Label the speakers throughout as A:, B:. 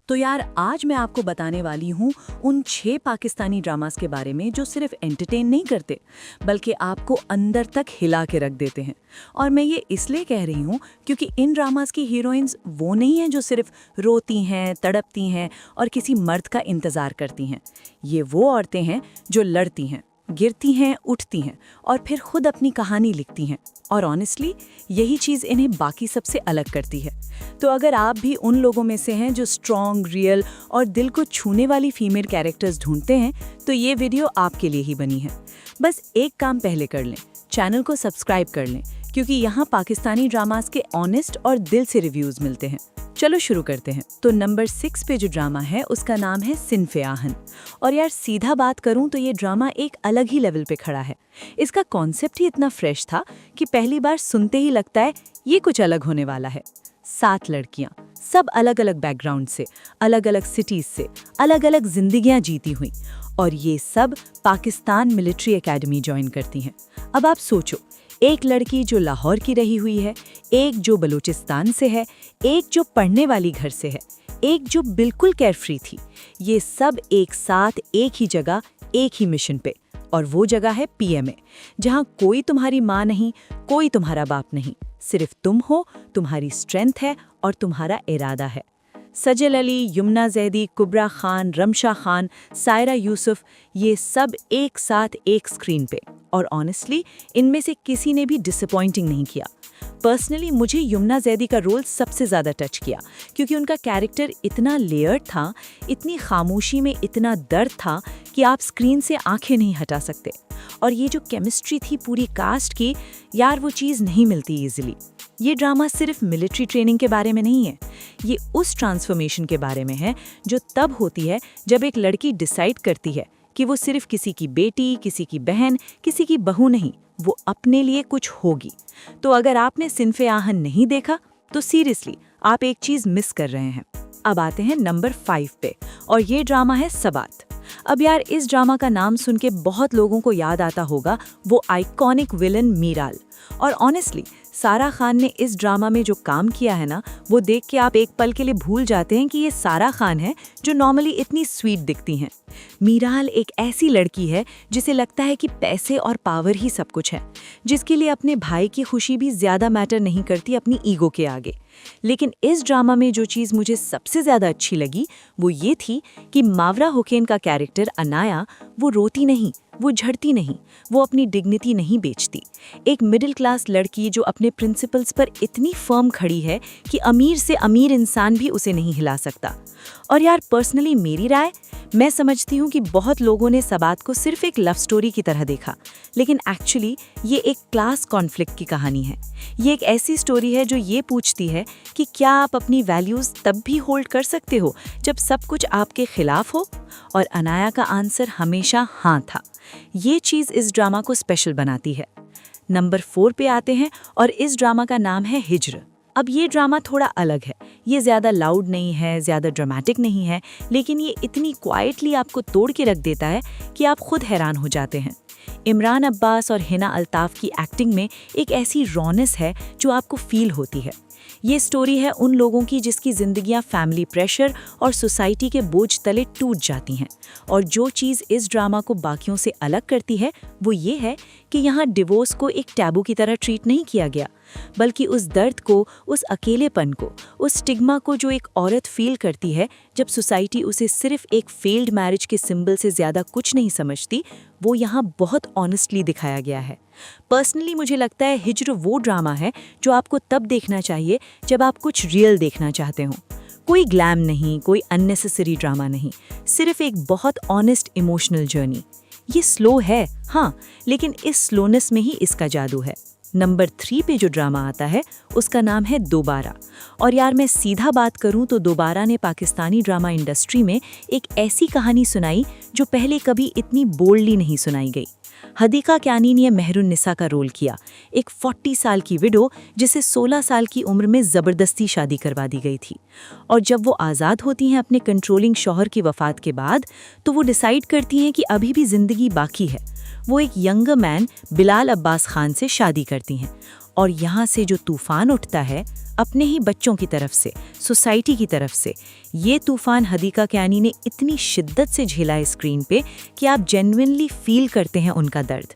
A: तो यार आज मैं आपको बताने वाली हूँ उन 6 पाकिस्तानी ड्रामास के बारे में जो सिर्फ एंटरटेन नहीं करते बल्कि आपको अंदर तक हिला के रख देते हैं। और मैं ये इसलिए कह रही हूँ क्योंकि इन ड्रामास की हीरोइंस वो नहीं हैं जो सिर्फ रोती हैं, तड़पती हैं और किसी मर्द का इंतज़ार करती हैं। ये वो औरतें हैं जो लड़ती हैं, गिरती हैं, उठती हैं और फिर खुद अपनी कहानी लिखती हैं। और ऑनेस्टली यही चीज़ इन्हें बाकी सबसे अलग करती है। तो अगर आप भी उन लोगों में से हैं जो स्ट्रॉन्ग, रियल और दिल को छूने वाली फीमेल कैरेक्टर्स ढूंढते हैं तो ये वीडियो आपके लिए ही बनी है। बस एक काम पहले कर लें, चैनल को सब्सक्राइब कर लें क्योंकि यहाँ पाकिस्तानी ड्रामास के ऑनेस्ट और दिल से रिव्यूज़ मिलते हैं। चलो शुरू करते हैं। तो नंबर 6 पे जो ड्रामा है उसका नाम है सिन्फ़े आहन। और यार सीधा बात करूं तो ये ड्रामा एक अलग ही लेवल पे खड़ा है। इसका कॉन्सेप्ट ही इतना फ्रेश था कि पहली बार सुनते ही लगता है ये कुछ अलग होने वाला है। 7 लड़कियां, सब अलग अलग बैकग्राउंड से, अलग अलग सिटीज से, अलग अलग जिंदगियां जीती हुई, और ये सब पाकिस्तान मिलिट्री एकेडमी ज्वाइन करती हैं। अब आप सोचो, एक लड़की जो लाहौर की रही हुई है, एक जो बलूचिस्तान से है, एक जो पढ़ने वाली घर से है, एक जो बिल्कुल केयरफ्री थी। ये सब एक साथ एक ही जगह, एक ही मिशन पे, और वो जगह है पीएमए, जहां कोई तुम्हारी माँ नहीं, कोई तुम्हारा बाप नहीं, सिर्फ तुम हो, तुम्हारी स्ट्रेंथ है और तुम्हारा इरादा है। सजल अली, यमुना जैदी, कुबरा खान, रमशा खान, सायरा यूसुफ, ये सब एक साथ एक स्क्रीन पे, और ऑनेस्टली इनमें से किसी ने भी डिसअपॉइंटिंग नहीं किया। पर्सनली मुझे यमुना जैदी का रोल सबसे ज़्यादा टच किया क्योंकि उनका कैरेक्टर इतना लेयर्ड था, इतनी खामोशी में इतना दर्द था कि आप स्क्रीन से आंखें नहीं हटा सकते। और ये जो केमिस्ट्री थी पूरी कास्ट की, यार वो चीज़ नहीं मिलती ईजिली। ये ड्रामा सिर्फ मिलिट्री ट्रेनिंग के बारे में नहीं है, ये उस ट्रांसफॉर्मेशन के बारे में है जो तब होती है जब एक लड़की डिसाइड करती है कि वो सिर्फ किसी की बेटी, किसी की बहन, किसी की बहू नहीं, वो अपने लिए कुछ होगी। तो अगर आपने सिन्फ़े आहन नहीं देखा तो सीरियसली आप एक चीज़ मिस कर रहे हैं। अब आते हैं नंबर 5 पे, और ये ड्रामा है सबात। अब यार इस ड्रामा का नाम सुन के बहुत लोगों को याद आता होगा वो आइकॉनिक विलन मीराल। और ऑनेस्टली सारा खान ने इस ड्रामा में जो काम किया है ना, वो देख के आप एक पल के लिए भूल जाते हैं कि ये सारा खान है जो नॉर्मली इतनी स्वीट दिखती हैं। मीराल एक ऐसी लड़की है जिसे लगता है कि पैसे और पावर ही सब कुछ है, जिसके लिए अपने भाई की खुशी भी ज़्यादा मैटर नहीं करती अपनी ईगो के आगे। लेकिन इस ड्रामा में जो चीज़ मुझे सबसे ज़्यादा अच्छी लगी वो ये थी कि मावरा हुसैन का कैरेक्टर अनाया, वो रोती नहीं, वो झड़ती नहीं, वो अपनी डिग्निटी नहीं बेचती। एक मिडिल क्लास लड़की जो अपने प्रिंसिपल्स पर इतनी फर्म खड़ी है कि अमीर से अमीर इंसान भी उसे नहीं हिला सकता। और यार पर्सनली मेरी राय, मैं समझती हूँ कि बहुत लोगों ने सबात को सिर्फ एक लव स्टोरी की तरह देखा, लेकिन एक्चुअली ये एक क्लास कॉन्फ्लिक्ट की कहानी है। ये एक ऐसी स्टोरी है जो ये पूछती है कि क्या आप अपनी वैल्यूज़ तब भी होल्ड कर सकते हो जब सब कुछ आपके खिलाफ हो? और अनाया का आंसर हमेशा हाँ था। ये चीज़ इस ड्रामा को स्पेशल बनाती है। नंबर 4 पे आते हैं, और इस ड्रामा का नाम है हिज्र। अब ये ड्रामा थोड़ा अलग है, ये ज़्यादा लाउड नहीं है, ज़्यादा ड्रामेटिक नहीं है, लेकिन ये इतनी क्वाइटली आपको तोड़ के रख देता है कि आप खुद हैरान हो जाते हैं। इमरान अब्बास और हिना अल्ताफ़ की एक्टिंग में एक ऐसी रॉनेस है जो आपको फील होती है। ये स्टोरी है उन लोगों की जिसकी ज़िंदगियां फैमिली प्रेशर और सोसाइटी के बोझ तले टूट जाती हैं। और जो चीज़ इस ड्रामा को बाकियों से अलग करती है वो ये है कि यहाँ डिवोर्स को एक टैबू की तरह ट्रीट नहीं किया गया, बल्कि उस दर्द को, उस अकेलेपन को, उस स्टिग्मा को जो एक औरत फील करती है जब सोसाइटी उसे सिर्फ एक फेल्ड मैरिज के सिंबल से ज़्यादा कुछ नहीं समझती, वो यहाँ बहुत ऑनेस्टली दिखाया गया है। पर्सनली मुझे लगता है हिज्र वो ड्रामा है जो आपको तब देखना चाहिए जब आप कुछ रियल देखना चाहते हो। कोई ग्लैम नहीं, कोई अननेसेसरी ड्रामा नहीं, सिर्फ एक बहुत ऑनेस्ट इमोशनल जर्नी। ये स्लो है हाँ, लेकिन इस स्लोनेस में ही इसका जादू है। नंबर 3 पे जो ड्रामा आता है उसका नाम है दोबारा। और यार मैं सीधा बात करूं तो दोबारा ने पाकिस्तानी ड्रामा इंडस्ट्री में एक ऐसी कहानी सुनाई जो पहले कभी इतनी बोल्डली नहीं सुनाई गई। हदीका क्यानी ने मेहरुन्निसा का रोल किया, एक 40 साल की विडो जिसे 16 साल की उम्र में ज़बरदस्ती शादी करवा दी गई थी। और जब वो आज़ाद होती हैं अपने कंट्रोलिंग शौहर की वफ़ात के बाद, तो वो डिसाइड करती हैं कि अभी भी ज़िंदगी बाकी है। वो एक यंगर मैन बिलाल अब्बास खान से शादी करती हैं
B: और यहाँ से जो तूफान उठता है अपने ही बच्चों की तरफ से, सोसाइटी की तरफ से, ये तूफान हदीका कियानी ने इतनी शिद्दत से झेला है स्क्रीन पे कि आप जेन्युइनली फील करते हैं उनका दर्द।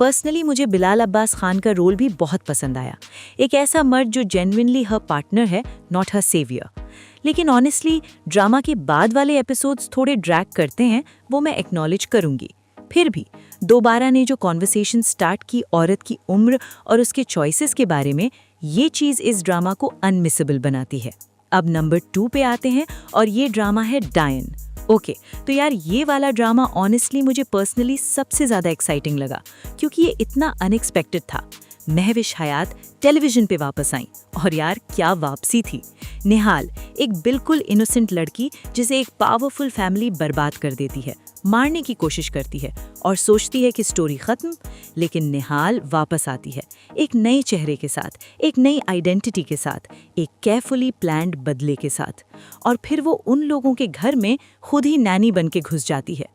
B: पर्सनली मुझे बिलाल अब्बास खान का रोल भी बहुत पसंद आया, एक ऐसा मर्द जो जेन्युइनली हर पार्टनर है, नॉट हर सेवियर। लेकिन ऑनेस्टली ड्रामा के बाद वाले एपिसोड्स थोड़े ड्रैग करते हैं, वो मैं एक्नॉलेज करूंगी। फिर भी दोबारा ने जो कॉन्वर्सेशन स्टार्ट की औरत की उम्र और उसके चॉइसेस के बारे में, ये चीज़ इस ड्रामा को अनमिसेबल बनाती है। अब नंबर 2 पे आते हैं और ये ड्रामा है डायन। ओके, तो यार ये वाला ड्रामा ऑनेस्टली मुझे पर्सनली सबसे ज़्यादा एक्साइटिंग लगा क्योंकि ये इतना अनएक्सपेक्टेड था। महविश हयात टेलीविजन पे वापस आई और यार क्या वापसी थी। निहाल, एक बिल्कुल इनोसेंट लड़की जिसे एक पावरफुल फैमिली बर्बाद कर देती है, मारने की कोशिश करती है और सोचती है कि स्टोरी खत्म, लेकिन निहाल वापस आती है एक नए चेहरे के साथ, एक नई आइडेंटिटी के साथ, एक केयरफुली प्लान्ड बदले के साथ, और फिर वो उन लोगों के घर में खुद ही नैनी बन के घुस जाती है।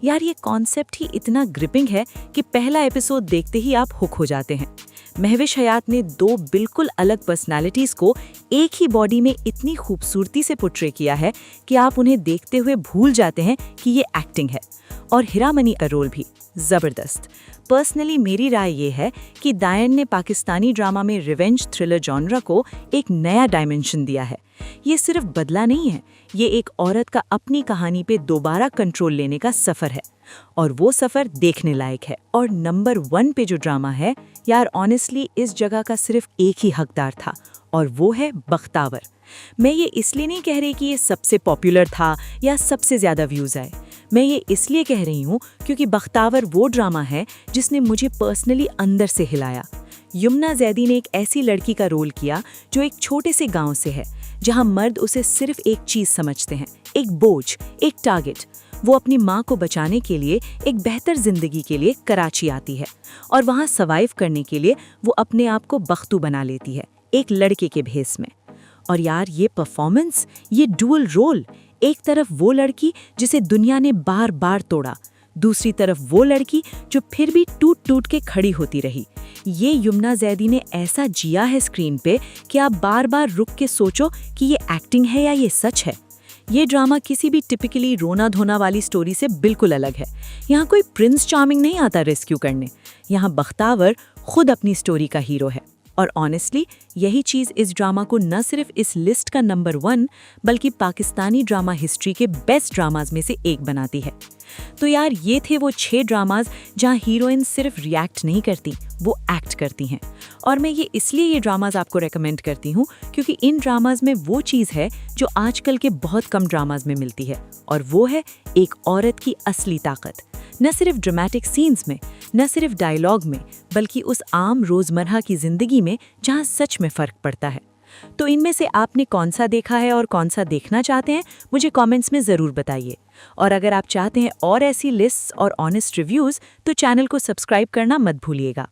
B: यार ये कॉन्सेप्ट ही इतना ग्रिपिंग है कि पहला एपिसोड देखते ही आप हुक हो जाते हैं। महविश हयात ने 2 बिल्कुल अलग पर्सनालिटीज को एक ही बॉडी में इतनी खूबसूरती से पोर्ट्रे किया है कि आप उन्हें देखते हुए भूल जाते हैं कि ये एक्टिंग है। और हीरामनी का रोल भी ज़बरदस्त। पर्सनली मेरी राय ये है कि दायन ने पाकिस्तानी ड्रामा में रिवेंज थ्रिलर जॉनरा को एक नया डायमेंशन दिया है। ये सिर्फ बदला नहीं है, ये एक औरत का अपनी कहानी पे दोबारा कंट्रोल लेने का सफ़र है, और वो सफ़र देखने लायक है। और नंबर 1 पे जो ड्रामा है, यार ऑनेस्टली इस जगह का सिर्फ एक ही हकदार था, और वो है बख्तावर। मैं ये इसलिए नहीं कह रही कि ये सबसे पॉपुलर था या सबसे ज़्यादा व्यूज़ आए। मैं ये इसलिए कह रही हूँ क्योंकि बख्तावर वो ड्रामा है जिसने मुझे पर्सनली अंदर से हिलाया। यमुना जैदी ने एक ऐसी लड़की का रोल किया जो एक छोटे से गांव से है, जहां मर्द उसे सिर्फ एक चीज़ समझते हैं, एक बोझ, एक टारगेट। वो अपनी माँ को बचाने के लिए, एक बेहतर जिंदगी के लिए कराची आती है, और वहाँ सर्वाइव करने के लिए वो अपने आप को बख्तू बना लेती है, एक लड़के के भेस में। और यार ये परफॉर्मेंस, ये डुअल रोल, एक तरफ वो लड़की जिसे दुनिया ने बार बार तोड़ा, दूसरी तरफ वो लड़की जो फिर भी टूट टूट के खड़ी होती रही। ये यमुना जैदी ने ऐसा जिया है स्क्रीन पे कि आप बार बार रुक के सोचो कि ये एक्टिंग है या ये सच है। ये ड्रामा किसी भी टिपिकली रोना धोना वाली स्टोरी से बिल्कुल अलग है। यहाँ कोई प्रिंस चार्मिंग नहीं आता रेस्क्यू करने, यहाँ बख्तावर खुद अपनी स्टोरी का हीरो है। और ऑनेस्टली यही चीज़ इस ड्रामा को न सिर्फ इस लिस्ट का नंबर 1 बल्कि पाकिस्तानी ड्रामा हिस्ट्री के बेस्ट ड्रामाज में से एक बनाती है। तो यार ये थे वो 6 ड्रामाज जहां हीरोइन सिर्फ रिएक्ट नहीं करती, वो एक्ट करती हैं। और मैं ये इसलिए ये ड्रामाज आपको रेकमेंड करती हूँ क्योंकि इन ड्रामाज में वो चीज़ है जो आजकल के बहुत कम ड्रामाज में मिलती है, और वो है एक औरत की असली ताकत। न सिर्फ ड्रामेटिक सीन्स में, न सिर्फ डायलॉग में, बल्कि उस आम रोज़मर्रा की ज़िंदगी में जहाँ सच में फ़र्क पड़ता है। तो इनमें से आपने कौन सा देखा है और कौन सा देखना चाहते हैं, मुझे कमेंट्स में ज़रूर बताइए। और अगर आप चाहते हैं और ऐसी लिस्ट्स और ऑनेस्ट रिव्यूज़, तो चैनल को सब्सक्राइब करना मत भूलिएगा।